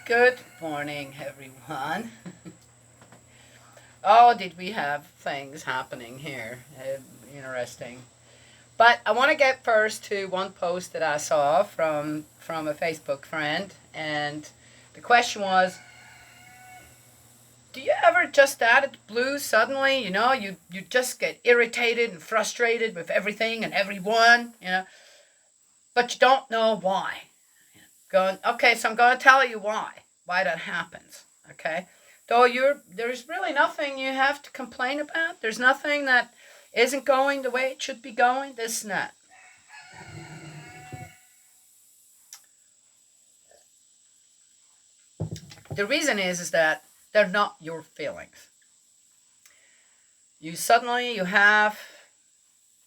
Good morning, everyone. Oh, did we have things happening here? Interesting. But I want to get first to one post that I saw from a Facebook friend, and the question was, do you ever just out of the blue suddenly, you just get irritated and frustrated with everything and everyone, but you don't know why? Going, okay, so I'm going to tell you why that happens. Okay, though there's really nothing you have to complain about. There's nothing that isn't going the way it should be going. This and that. The reason is that they're not your feelings. You have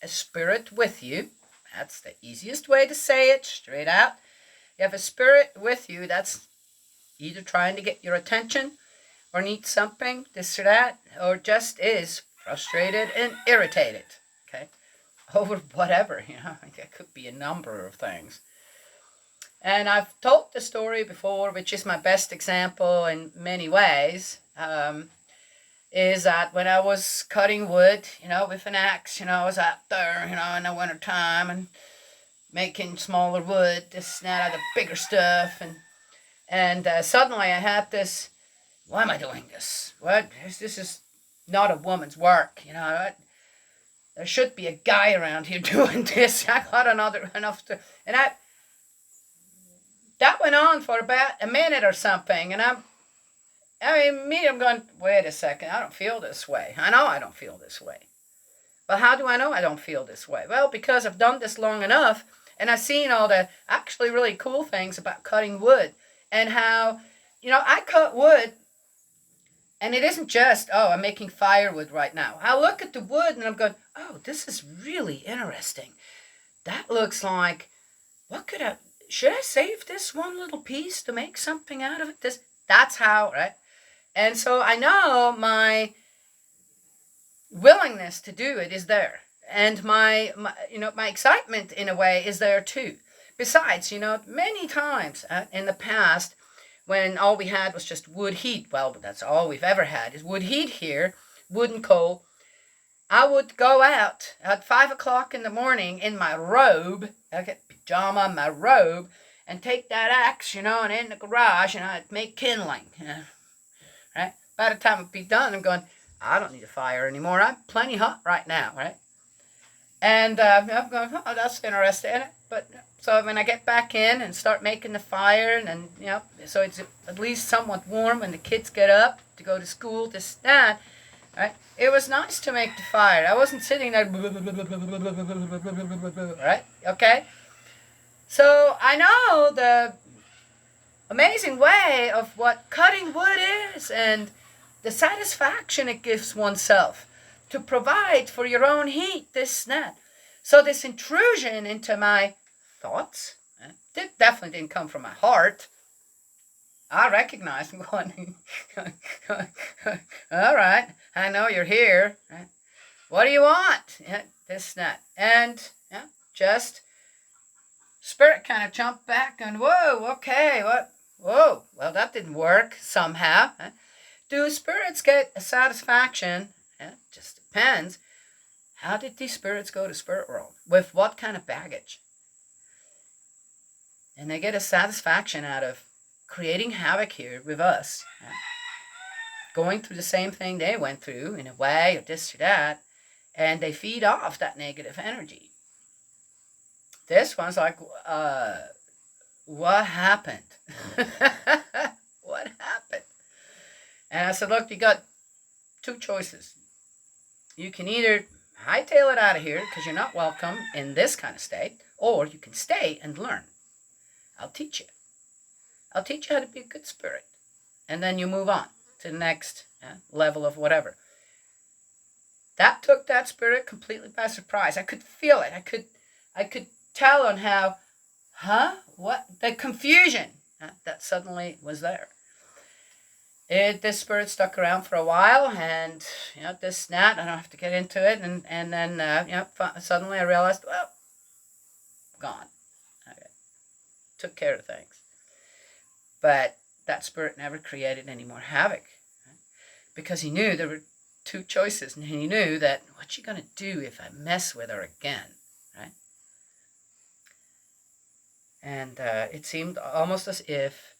a spirit with you. That's the easiest way to say it, straight out. You have a spirit with you that's either trying to get your attention or needs something, this or that, or just is frustrated and irritated, okay, over whatever, it could be a number of things. And I've told the story before, which is my best example in many ways, is that when I was cutting wood, with an axe, I was out there, in the winter time and making smaller wood, this and that, out of bigger stuff, and suddenly I had this, why am I doing this? What? This is not a woman's work, there should be a guy around here doing this. I got enough to, and that went on for about a minute or something, and I'm going, wait a second, I don't feel this way. I know I don't feel this way. But how do I know I don't feel this way? Well, because I've done this long enough, and I've seen all the actually really cool things about cutting wood, and how, I cut wood, and it isn't just, oh, I'm making firewood right now. I look at the wood, and I'm going, oh, this is really interesting. That looks like, should I save this one little piece to make something out of it? That's how, right? And so I know my willingness to do it is there. And my excitement in a way is there too. Besides, many times in the past, when all we had was just wood heat, well, that's all we've ever had is wood heat here, wood and coal, I would go out at 5 o'clock in the morning in my robe, pajama, my robe, and take that axe, and in the garage, and I'd make kindling, right? By the time it'd be done, I'm going, I don't need a fire anymore. I'm plenty hot right now, right? And I'm going, oh, that's interesting. But so when I get back in and start making the fire, and so it's at least somewhat warm when the kids get up to go to school, this, that, right? It was nice to make the fire. I wasn't sitting there, right? Okay? So I know the amazing way of what cutting wood is and the satisfaction it gives oneself to provide for your own heat, this and that. So this intrusion into my thoughts, it definitely didn't come from my heart. I recognize him going, all right, I know you're here. Right? What do you want? This and that. And just spirit kind of jumped back and, whoa, okay, what? Whoa, well, that didn't work somehow. Do spirits get a satisfaction? It just depends. How did these spirits go to spirit world? With what kind of baggage? And they get a satisfaction out of creating havoc here with us, going through the same thing they went through in a way, or this or that, and they feed off that negative energy. This one's like, what happened? What happened? And I said, look, you got two choices. You can either hightail it out of here because you're not welcome in this kind of state, or you can stay and learn. I'll teach you. I'll teach you how to be a good spirit. And then you move on to the next level of whatever. That took that spirit completely by surprise. I could feel it. I could tell on how, what? The confusion that suddenly was there. This spirit stuck around for a while, and this and that. I don't have to get into it. And then suddenly I realized, well, gone. Okay. Took care of things. But that spirit never created any more havoc. Right? Because he knew there were two choices, and he knew that, what's she going to do if I mess with her again? Right? And it seemed almost as if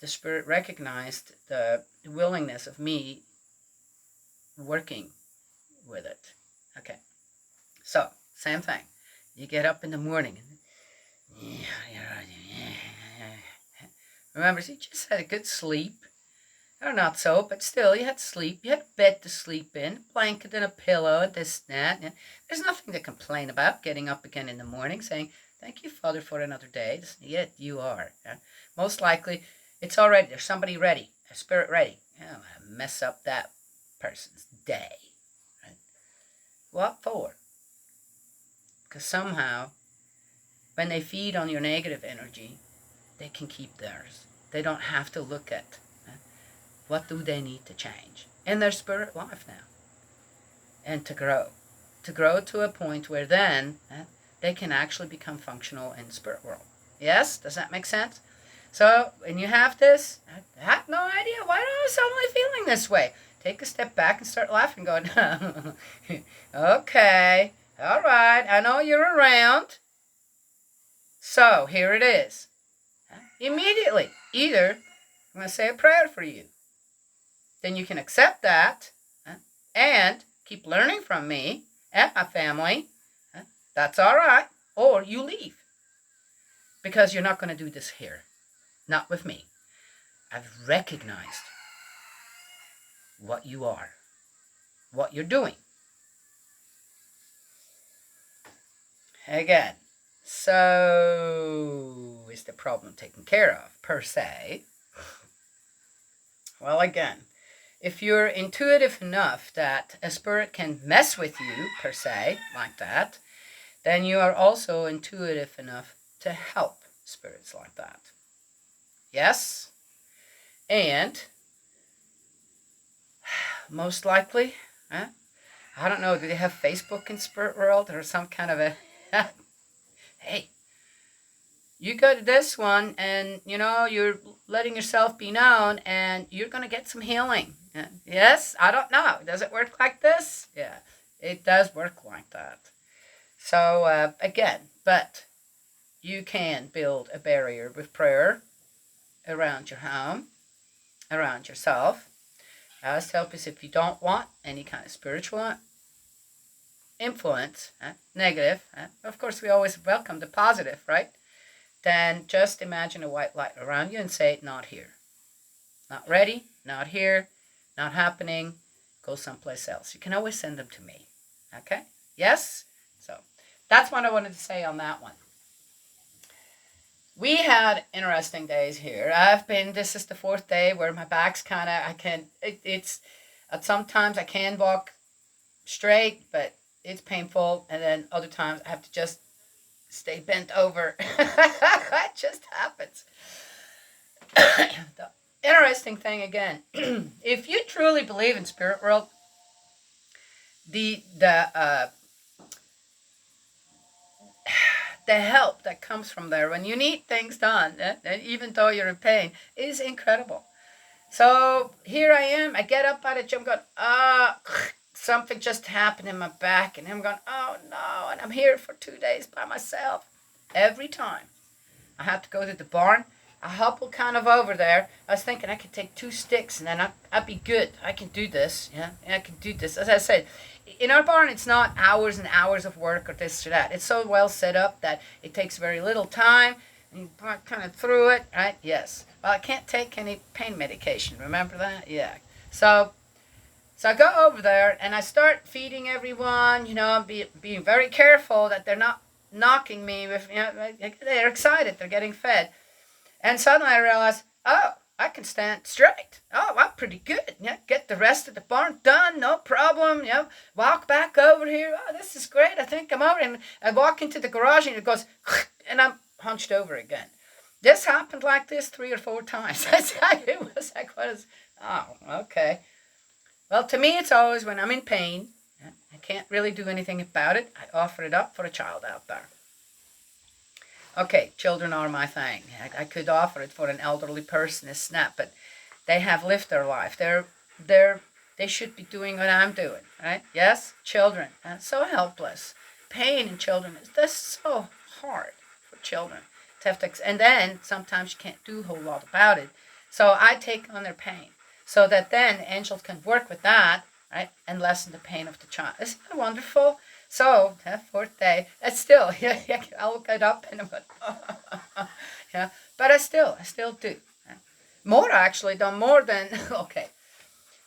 the spirit recognized the willingness of me working with it. Okay. So, same thing. You get up in the morning and remember, you just had a good sleep. Or not so, but still, you had sleep. You had a bed to sleep in, a blanket and a pillow, and this and that. There's nothing to complain about getting up again in the morning saying, thank you, Father, for another day. Yet you are. Most likely, it's already, there's somebody ready, a spirit ready. I'm going to mess up that person's day. Right? What for? Because somehow, when they feed on your negative energy, they can keep theirs. They don't have to look at what do they need to change in their spirit life now. And to grow to a point where then they can actually become functional in the spirit world. Yes? Does that make sense? So when you have this, I have no idea why am I suddenly feeling this way. Take a step back and start laughing, going, okay, all right, I know you're around. So here it is. Immediately, either I'm going to say a prayer for you. Then you can accept that and keep learning from me and my family. That's all right. Or you leave. Because you're not going to do this here. Not with me. I've recognized what you are. What you're doing. Again. So, is the problem taken care of, per se? Well, again, if you're intuitive enough that a spirit can mess with you, per se, like that, then you are also intuitive enough to help spirits like that. Yes? And, most likely, I don't know, do they have Facebook in spirit world or some kind of a, hey, you go to this one and, you're letting yourself be known and you're going to get some healing. Yes? I don't know. Does it work like this? Yeah, it does work like that. So, again, but you can build a barrier with prayer around your home, around yourself. I always tell people, if you don't want any kind of spiritual influence, negative, of course we always welcome the positive, right? Then just imagine a white light around you and say, not here. Not ready, not here, not happening, go someplace else. You can always send them to me. Okay? Yes? So, that's what I wanted to say on that one. We had interesting days here. This is the 4th day where my back's kind of, sometimes I can walk straight, but it's painful. And then other times I have to just stay bent over. It just happens. The interesting thing again, if you truly believe in spirit world, the help that comes from there when you need things done, and even though you're in pain, is incredible. So here I am. I get up out of the gym, going, something just happened in my back, and I'm going, oh no, and I'm here for 2 days by myself. Every time I have to go to the barn, I hobble kind of over there. I was thinking I could take 2 sticks and then I'd be good. I can do this. Yeah, I can do this. As I said, in our barn, it's not hours and hours of work or this or that. It's so well set up that it takes very little time. And you kind of through it, right? Yes. Well, I can't take any pain medication. Remember that? Yeah. So I go over there and I start feeding everyone, being very careful that they're not knocking me with, they're excited, they're getting fed. And suddenly I realize, oh, I can stand straight. Oh, I'm pretty good. Yeah, get the rest of the barn done, no problem. Walk back over here. Oh, this is great. I think I'm over. And I walk into the garage and it goes, and I'm hunched over again. This happened like this 3 or 4 times. It was like, okay. Well, to me, it's always when I'm in pain, I can't really do anything about it, I offer it up for a child out there. Okay, children are my thing. I could offer it for an elderly person, a snap, but they have lived their life. They're, they should be doing what I'm doing, right? Yes, children. So helpless. Pain in children is just so hard for children to have to, and then sometimes you can't do a whole lot about it. So I take on their pain so that then angels can work with that, right, and lessen the pain of the child. Isn't that wonderful? So, fourth day, it's still, yeah, I'll get up and I'm going, yeah, but I still do. More actually, done more than, okay.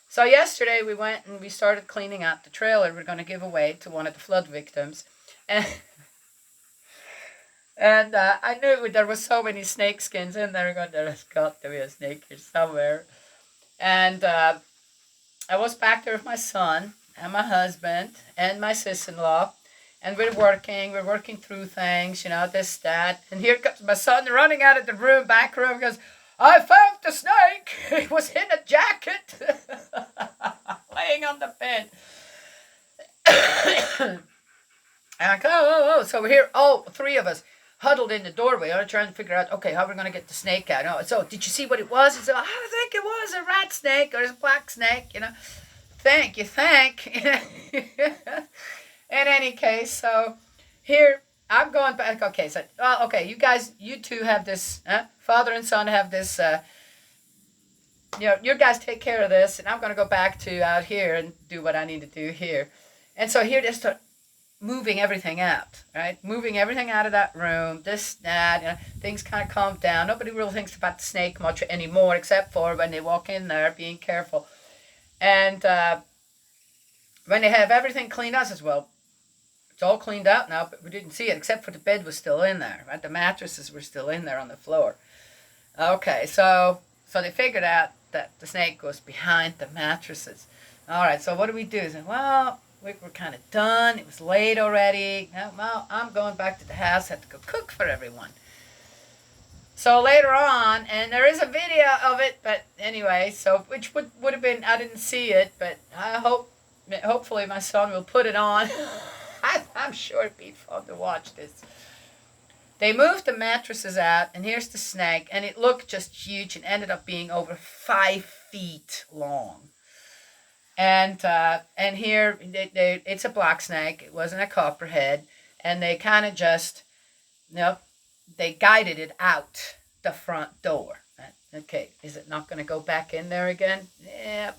So yesterday we went and we started cleaning out the trailer we're going to give away to one of the flood victims. And I knew there was so many snake skins in there. There's got to be a snake here somewhere. And I was back there with my son and my husband and my sister-in-law. And we're working through things, this, that. And here comes my son running out of the room, back room, goes, I found the snake. It was in a jacket, laying on the bed. And I go, oh. So we're here, three of us, huddled in the doorway, trying to figure out, okay, how we're going to get the snake out. Oh, so did you see what it was? He said, I think it was a rat snake or a black snake, Thank you. In any case, so here I'm going back. Okay, so okay, you two have this. Father and son have this. You guys take care of this, and I'm going to go back to out here and do what I need to do here. And so here they start moving everything out, right? Moving everything out of that room. This, that. Things kind of calm down. Nobody really thinks about the snake much anymore, except for when they walk in there, being careful. And when they have everything cleaned out as well. It's all cleaned out now, but we didn't see it, except for the bed was still in there, right? The mattresses were still in there on the floor. Okay, so they figured out that the snake was behind the mattresses. All right, so what do we do? Said, well, we're kind of done. It was late already. Well, I'm going back to the house. I have to go cook for everyone. So later on, and there is a video of it, but anyway, so which would have been, I didn't see it, but hopefully my son will put it on. I'm sure it'd be fun to watch this. They moved the mattresses out, and here's the snake, and it looked just huge and ended up being over 5 feet long. And here, it's a black snake. It wasn't a copperhead, and they kind of just, they guided it out the front door. Okay, is it not going to go back in there again? Yeah.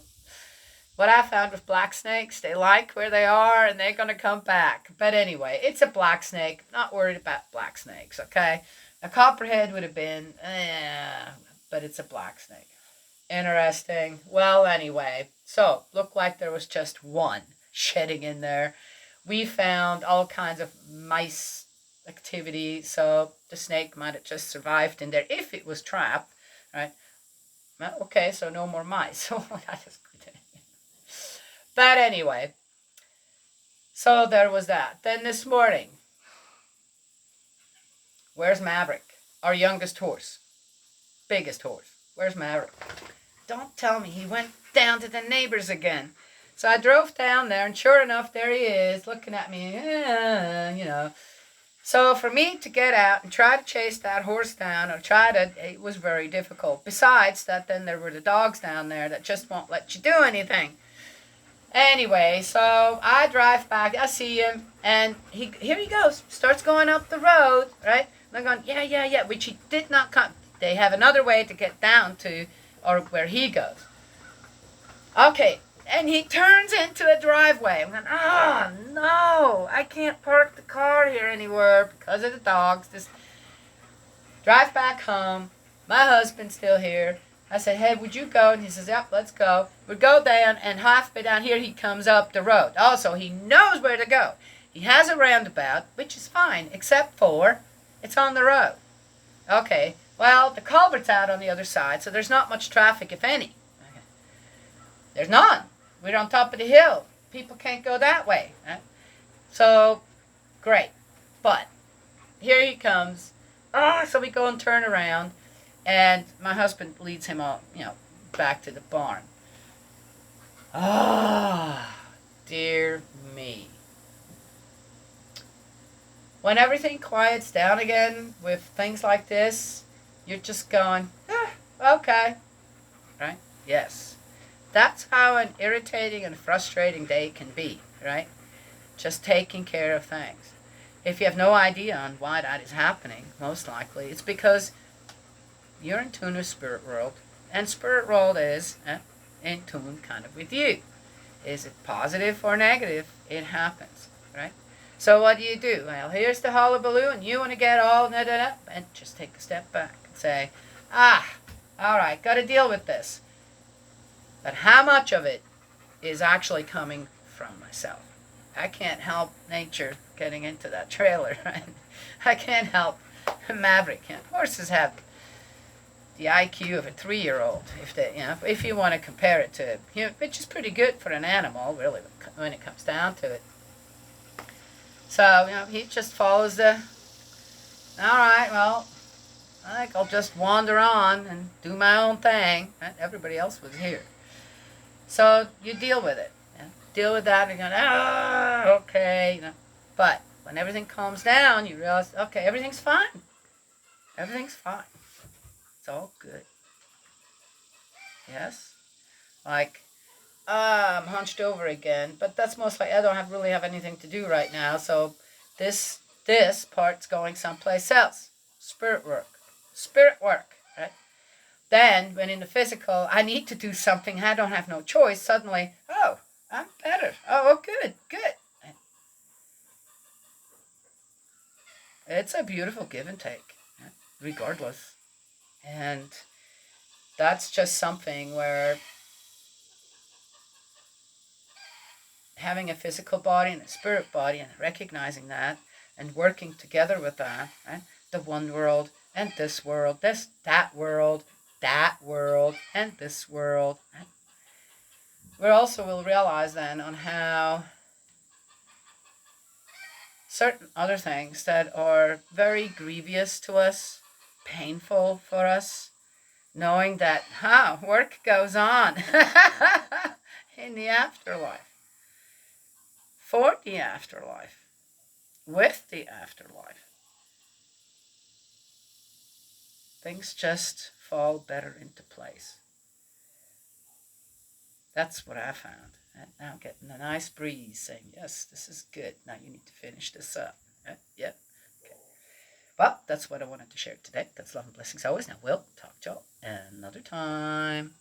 What I found with black snakes, they like where they are and they're going to come back. But anyway, it's a black snake. Not worried about black snakes, okay? A copperhead would have been, but it's a black snake. Interesting. Well, anyway, so looked like there was just one shedding in there. We found all kinds of mice activity, so the snake might have just survived in there if it was trapped, right? Well, okay, so no more mice. But anyway, so there was that. Then this morning, where's Maverick? Our youngest horse. Biggest horse. Where's Maverick? Don't tell me he went down to the neighbors again. So I drove down there, and sure enough, there he is, looking at me, So for me to get out and try to chase that horse down, it was very difficult. Besides that, then there were the dogs down there that just won't let you do anything. Anyway, so I drive back, I see him, and here he goes, starts going up the road, right? And I'm going, yeah, which he did not come. They have another way to get down to, or where he goes. Okay, and he turns into a driveway. I'm going, oh, no, I can't park the car here anywhere because of the dogs. Just drive back home. My husband's still here. I said, hey, would you go? And he says, yep, let's go. We go down, and halfway down here, he comes up the road. Also, he knows where to go. He has a roundabout, which is fine, except for it's on the road. Okay, well, the culvert's out on the other side, so there's not much traffic, if any. Okay. There's none. We're on top of the hill. People can't go that way. Right? So, great. But here he comes. So we go and turn around. And my husband leads him on, back to the barn. Dear me. When everything quiets down again with things like this, you're just going, okay, right? Yes. That's how an irritating and frustrating day can be, right? Just taking care of things. If you have no idea on why that is happening, most likely it's because you're in tune with spirit world, and spirit world is in tune kind of with you. Is it positive or negative? It happens, right? So what do? Well, here's the hullabaloo, and you want to get all and just take a step back and say, all right, got to deal with this. But how much of it is actually coming from myself? I can't help nature getting into that trailer, right? I can't help Maverick. Horses have the IQ of a 3-year-old, if you want to compare it to, which is pretty good for an animal, really, when it comes down to it. So, he just follows all right, well, I think I'll just wander on and do my own thing. Right? Everybody else was here. So you deal with it. Deal with that and you're going, okay. But when everything calms down, you realize, okay, everything's fine. Everything's fine. It's all good. Yes? Like, I'm hunched over again, but that's mostly, I don't really have anything to do right now, so this part's going someplace else. Spirit work. Spirit work, right? Then, when in the physical, I need to do something, I don't have no choice, suddenly, I'm better. Oh, good. It's a beautiful give and take, regardless. And that's just something where having a physical body and a spirit body and recognizing that and working together with that, right? The one world and this world, that world, and this world. Right? We also will realize then on how certain other things that are very grievous to us, painful for us, knowing that work goes on in the afterlife, for the afterlife, with the afterlife. Things just fall better into place. That's what I found. And now I'm getting a nice breeze saying, yes, this is good. Now you need to finish this up. Yep. Okay. Well, that's what I wanted to share today. That's love and blessings always. Now we'll talk to y'all another time.